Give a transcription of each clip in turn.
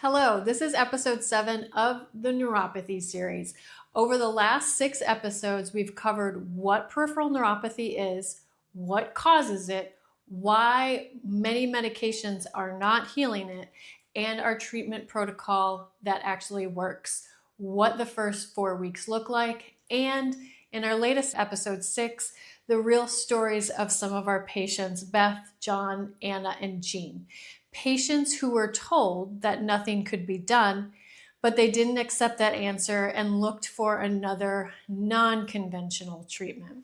Hello, this is episode 7 of the Neuropathy Series. Over the last 6 episodes, we've covered what peripheral neuropathy is, what causes it, why many medications are not healing it, and our treatment protocol that actually works, what the first 4 weeks look like, and in our latest episode 6, the real stories of some of our patients, Beth, John, Anna, and Jean. Patients who were told that nothing could be done, but they didn't accept that answer and looked for another non-conventional treatment.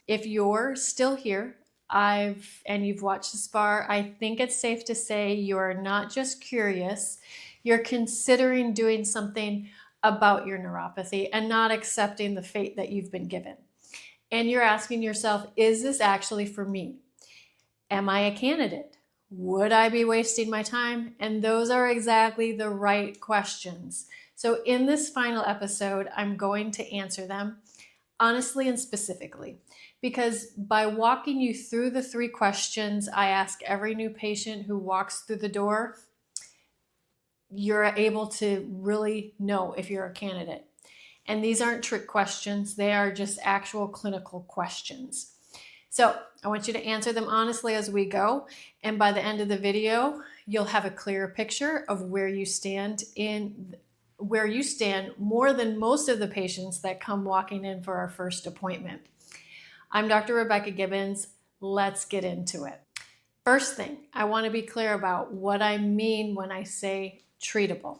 If you're still here, and you've watched this far, I think it's safe to say you're not just curious, you're considering doing something about your neuropathy and not accepting the fate that you've been given. And you're asking yourself, is this actually for me? Am I a candidate? Would I be wasting my time? And those are exactly the right questions. So in this final episode, I'm going to answer them honestly and specifically, because by walking you through the 3 questions I ask every new patient who walks through the door, you're able to really know if you're a candidate. And these aren't trick questions. They are just actual clinical questions. So I want you to answer them honestly as we go. And by the end of the video, you'll have a clearer picture of where you stand more than most of the patients that come walking in for our first appointment. I'm Dr. Rebecca Gibbons. Let's get into it. First thing, I want to be clear about what I mean when I say treatable,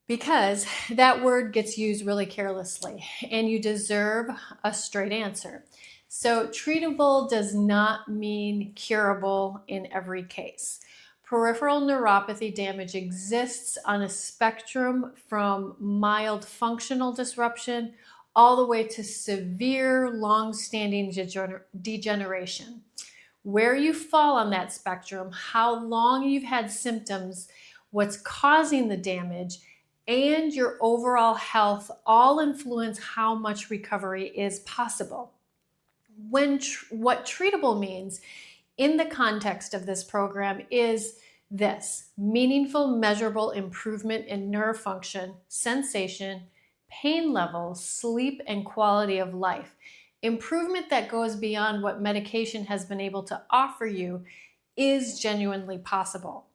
because that word gets used really carelessly and you deserve a straight answer. So treatable does not mean curable in every case. Peripheral neuropathy damage exists on a spectrum from mild functional disruption all the way to severe long-standing degeneration. Where you fall on that spectrum, how long you've had symptoms, what's causing the damage, and your overall health all influence how much recovery is possible. What treatable means in the context of this program is this: meaningful, measurable improvement in nerve function, sensation, pain levels, sleep, and quality of life. Improvement that goes beyond what medication has been able to offer you is genuinely possible.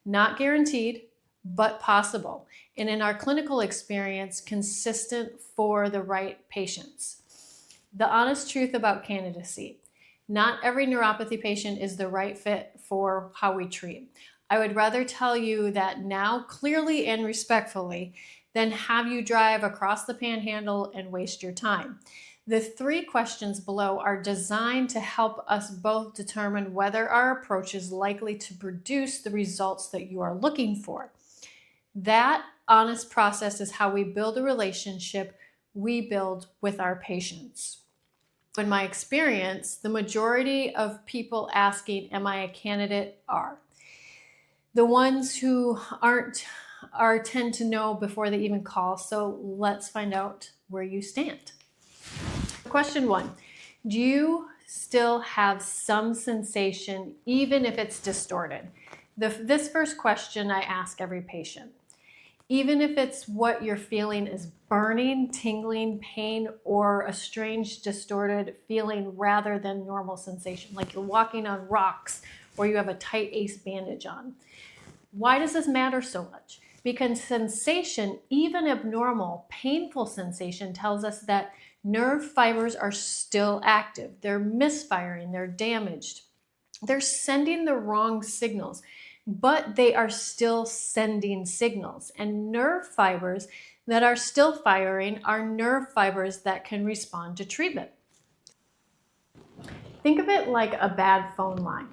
Not guaranteed, but possible. And in our clinical experience, consistent for the right patients. The honest truth about candidacy: not every neuropathy patient is the right fit for how we treat. I would rather tell you that now clearly and respectfully than have you drive across the panhandle and waste your time. The 3 questions below are designed to help us both determine whether our approach is likely to produce the results that you are looking for. That honest process is how we build a relationship we build with our patients. In my experience, the majority of people asking, am I a candidate, are the ones who tend to know before they even call. So let's find out where you stand. Question 1, do you still have some sensation even if it's distorted? This first question I ask every patient. Even if it's what you're feeling is burning, tingling, pain, or a strange distorted feeling rather than normal sensation, like you're walking on rocks or you have a tight ace bandage on. Why does this matter so much? Because sensation, even abnormal, painful sensation, tells us that nerve fibers are still active. They're misfiring, they're damaged. They're sending the wrong signals, but they are still sending signals. And nerve fibers that are still firing are nerve fibers that can respond to treatment. Think of it like a bad phone line.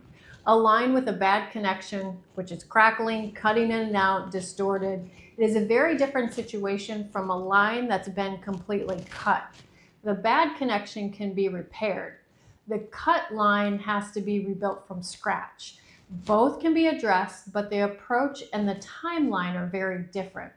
A line with a bad connection, which is crackling, cutting in and out, distorted. It is a very different situation from a line that's been completely cut. The bad connection can be repaired. The cut line has to be rebuilt from scratch. Both can be addressed, but the approach and the timeline are very different.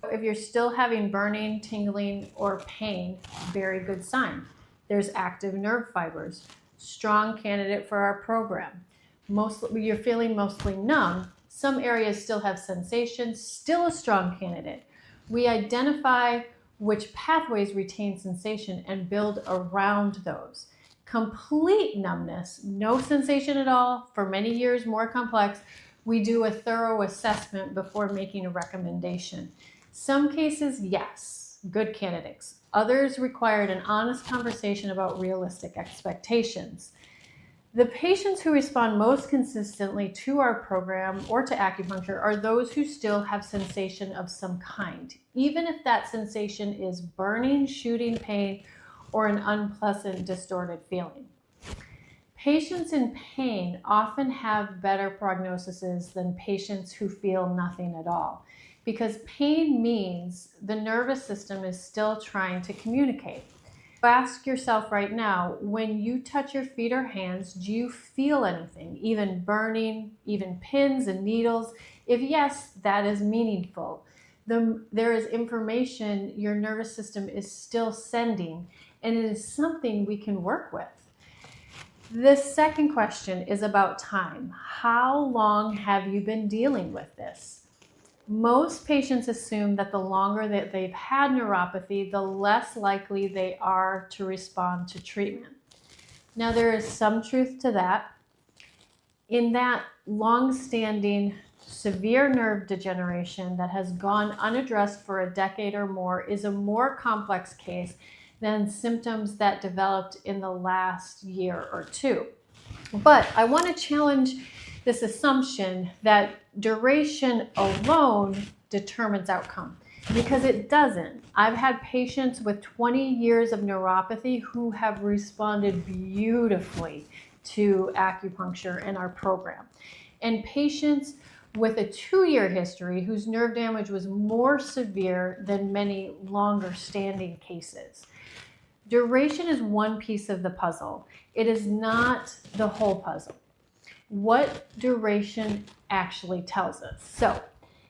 If you're still having burning, tingling, or pain, very good sign. There's active nerve fibers. Strong candidate for our program. You're feeling mostly numb, Some areas still have sensation, still a strong candidate. We identify which pathways retain sensation and build around those. Complete numbness, no sensation at all, for many years, more complex, we do a thorough assessment before making a recommendation. Some cases, yes, good candidates. Others required an honest conversation about realistic expectations. The patients who respond most consistently to our program or to acupuncture are those who still have sensation of some kind, even if that sensation is burning, shooting pain, or an unpleasant, distorted feeling. Patients in pain often have better prognoses than patients who feel nothing at all, because pain means the nervous system is still trying to communicate. Ask yourself right now, when you touch your feet or hands, do you feel anything, even burning, even pins and needles? If yes, that is meaningful. There is information your nervous system is still sending, and it is something we can work with. The second question is about time. How long have you been dealing with this? Most patients assume that the longer that they've had neuropathy, the less likely they are to respond to treatment. Now, there is some truth to that, in that long-standing severe nerve degeneration that has gone unaddressed for a decade or more is a more complex case than symptoms that developed in the last year or two. But I want to challenge this assumption that duration alone determines outcome, because it doesn't. I've had patients with 20 years of neuropathy who have responded beautifully to acupuncture in our program, and patients with a 2-year history whose nerve damage was more severe than many longer standing cases. Duration is one piece of the puzzle. It is not the whole puzzle. What duration actually tells us. So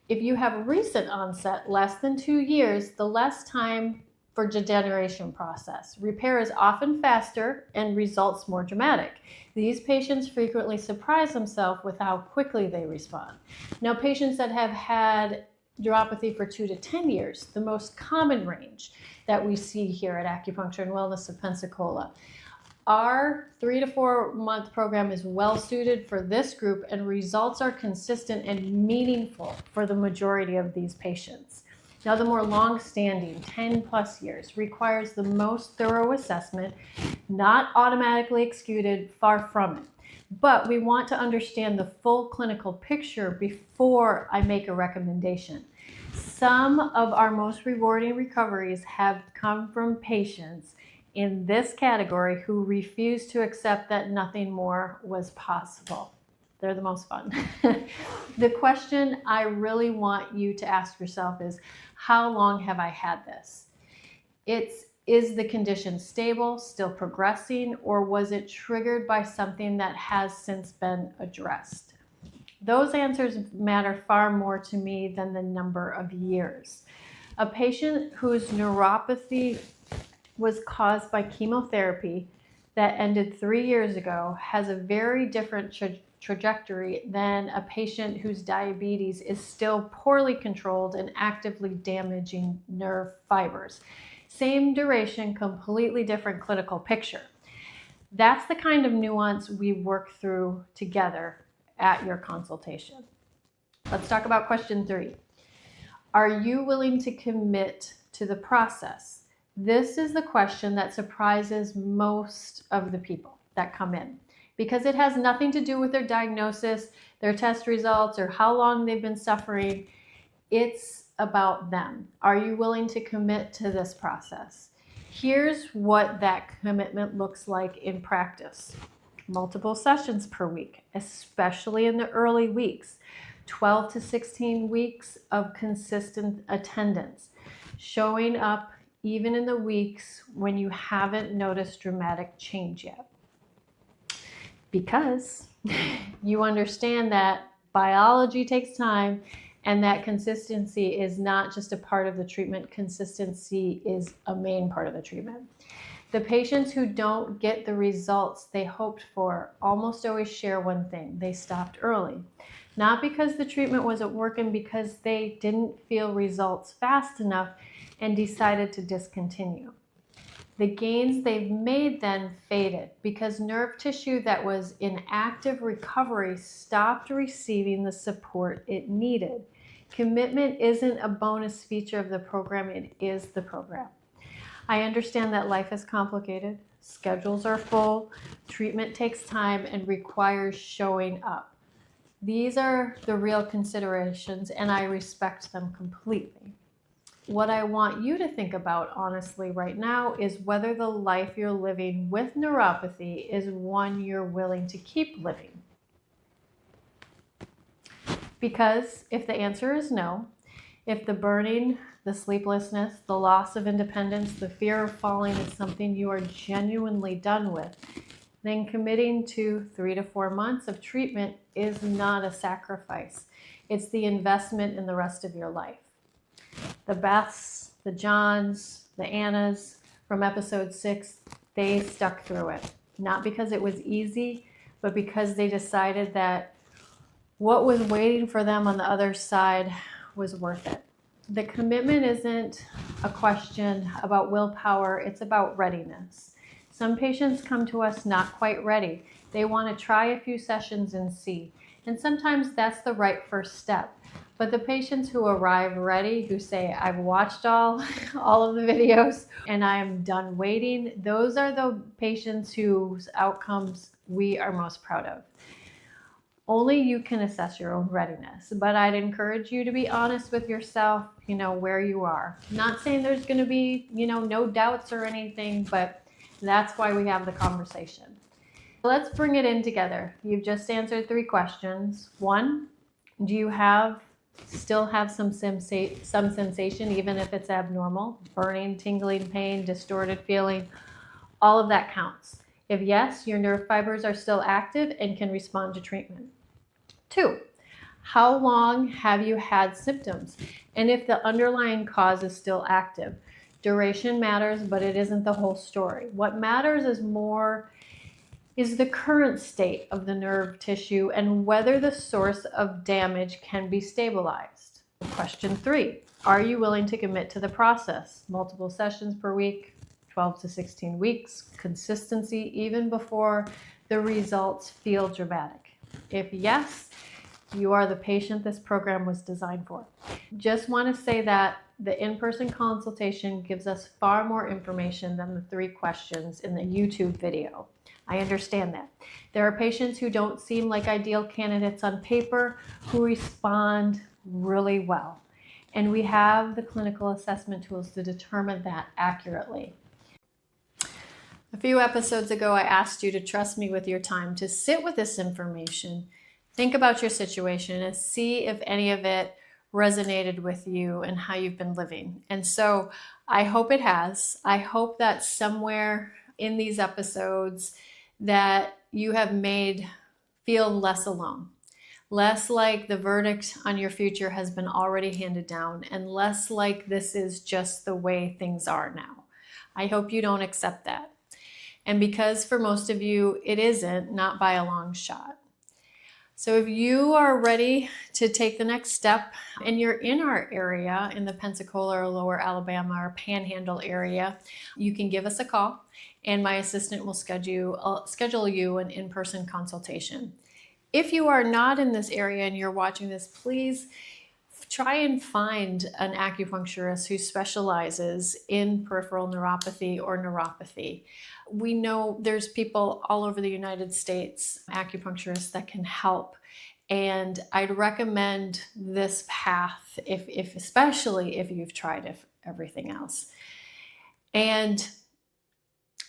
if you have a recent onset, less than 2 years, the less time for degeneration process. Repair is often faster and results more dramatic. These patients frequently surprise themselves with how quickly they respond. Now, patients that have had neuropathy for 2 to 10 years, the most common range that we see here at Acupuncture and Wellness of Pensacola. Our 3 to 4 month program is well suited for this group, and results are consistent and meaningful for the majority of these patients. Now, the more long-standing, 10 plus years, requires the most thorough assessment, not automatically excluded, far from it. But we want to understand the full clinical picture before I make a recommendation. Some of our most rewarding recoveries have come from patients in this category who refuse to accept that nothing more was possible. They're the most fun. The question I really want you to ask yourself is, how long have I had this? Is the condition stable, still progressing, or was it triggered by something that has since been addressed? Those answers matter far more to me than the number of years. A patient whose neuropathy was caused by chemotherapy that ended 3 years ago has a very different trajectory than a patient whose diabetes is still poorly controlled and actively damaging nerve fibers. Same duration, completely different clinical picture. That's the kind of nuance we work through together at your consultation. Let's talk about question 3. Are you willing to commit to the process? This is the question that surprises most of the people that come in, because it has nothing to do with their diagnosis, their test results, or how long they've been suffering. It's about them. Are you willing to commit to this process? Here's what that commitment looks like in practice. Multiple sessions per week, especially in the early weeks. 12 to 16 weeks of consistent attendance. Showing up even in the weeks when you haven't noticed dramatic change yet. Because you understand that biology takes time, and that consistency is not just a part of the treatment. Consistency is a main part of the treatment. The patients who don't get the results they hoped for almost always share one thing: they stopped early. Not because the treatment wasn't working, because they didn't feel results fast enough and decided to discontinue. The gains they've made then faded because nerve tissue that was in active recovery stopped receiving the support it needed. Commitment isn't a bonus feature of the program, it is the program. I understand that life is complicated, schedules are full, treatment takes time and requires showing up. These are the real considerations, and I respect them completely. What I want you to think about honestly right now is whether the life you're living with neuropathy is one you're willing to keep living. Because if the answer is no, if the burning, the sleeplessness, the loss of independence, the fear of falling is something you are genuinely done with, then committing to 3 to 4 months of treatment is not a sacrifice. It's the investment in the rest of your life. The Beths, the Johns, the Annas from episode 6, they stuck through it. Not because it was easy, but because they decided that what was waiting for them on the other side was worth it. The commitment isn't a question about willpower, it's about readiness. Some patients come to us not quite ready. They want to try a few sessions and see. And sometimes that's the right first step. But the patients who arrive ready, who say, I've watched all of the videos and I'm done waiting, those are the patients whose outcomes we are most proud of. Only you can assess your own readiness, but I'd encourage you to be honest with yourself, where you are. Not saying there's going to be, no doubts or anything, but that's why we have the conversation. Let's bring it in together. You've just answered 3 questions. 1, do you still have some sensation, even if it's abnormal? Burning, tingling, pain, distorted feeling, all of that counts. If yes, your nerve fibers are still active and can respond to treatment. 2, how long have you had symptoms? And if the underlying cause is still active, duration matters, but it isn't the whole story. What matters is the current state of the nerve tissue and whether the source of damage can be stabilized. Question 3, are you willing to commit to the process? Multiple sessions per week, 12 to 16 weeks, consistency even before the results feel dramatic. If yes, you are the patient this program was designed for. Just want to say that the in-person consultation gives us far more information than the 3 questions in the YouTube video. I understand that. There are patients who don't seem like ideal candidates on paper who respond really well. And we have the clinical assessment tools to determine that accurately. A few episodes ago, I asked you to trust me with your time, to sit with this information, think about your situation, and see if any of it resonated with you and how you've been living. And so I hope it has. I hope that somewhere in these episodes that you have made feel less alone, less like the verdict on your future has been already handed down, and less like this is just the way things are now. I hope you don't accept that. And because for most of you, it isn't, not by a long shot. So if you are ready to take the next step and you're in our area, in the Pensacola or Lower Alabama or Panhandle area, you can give us a call and my assistant will schedule you an in-person consultation. If you are not in this area and you're watching this, please try and find an acupuncturist who specializes in peripheral neuropathy or neuropathy. We know there's people all over the United States, acupuncturists that can help. And I'd recommend this path, especially if you've tried everything else. And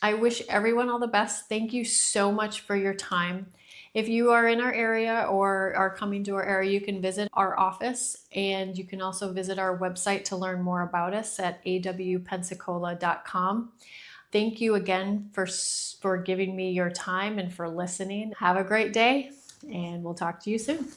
I wish everyone all the best. Thank you so much for your time. If you are in our area or are coming to our area, you can visit our office, and you can also visit our website to learn more about us at awpensacola.com. Thank you again for giving me your time and for listening. Have a great day, and we'll talk to you soon.